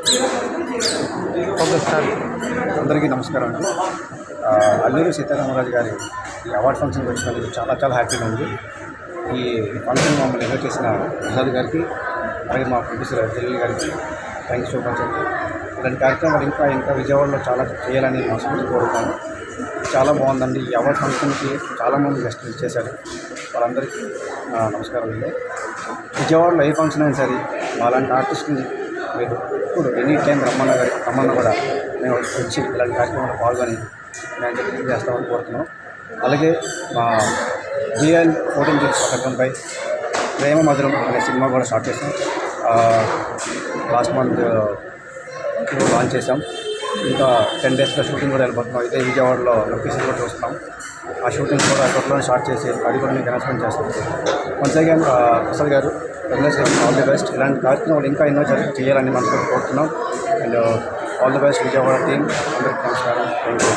Okay sir. అందరికీ నమస్కారం అండి. అల్లూరి సీతారామరాజు గారి ఈ అవార్డ్ ఫంక్షన్కి వచ్చినందుకు చాలా చాలా హ్యాపీగా ఉంది. ఈ ఫంక్షన్ మమ్మల్ని ఇన్వైట్ చేసిన ప్రసాద్ గారికి, అలాగే మా ప్రొడ్యూసర్ జలీల్ గారికి థ్యాంక్ యూ సో మచ్ అండి. ఇలాంటి కార్యక్రమాలు ఇంకా ఇంకా విజయవాడలో చాలా చేయాలని మనస్ఫూర్తి కోరుతాను. చాలా బాగుందండి. ఈ అవార్డ్ ఫంక్షన్కి చాలామంది గెస్టులు చేశారు. వాళ్ళందరికీ నమస్కారం అండి. విజయవాడలో ఏ ఫంక్షన్ అయినా సరే అలాంటి ఆర్టిస్ట్ని మీరు ఇప్పుడు ఎనీ టైం రమ్మన్నా కూడా మేము వచ్చి ఇలాంటి కార్యక్రమాలు పాల్గొని మేము చెప్పి చేస్తామని కోరుతున్నాం. అలాగే మా GL 14 Days పథకంపై ప్రేమ మధురం అనే సినిమా కూడా స్టార్ట్ చేసాం. లాస్ట్ మంత్ లాంచ్ చేసాం. ఇంకా 10 daysలో షూటింగ్ కూడా వెళ్ళిపోతున్నాం. అయితే విజయవాడలో లొకేషన్ కూడా చూస్తున్నాం. ఆ షూటింగ్ కూడా త్వరలోనే స్టార్ట్ చేసి అది కూడా మీకు అనౌన్స్మెంట్ చేస్తాం. వన్స్ అగైన్ ప్రసాద్ గారు, కంగ్రాచులేషన్, ఆల్ ది బెస్ట్. ఇలాంటి కార్యక్రమాలు ఇంకా ఎన్నో చేయాలని మనసు కోరుతున్నాం. And all the best Vijayawada team. అందరికీ నమస్కారం. Thank you.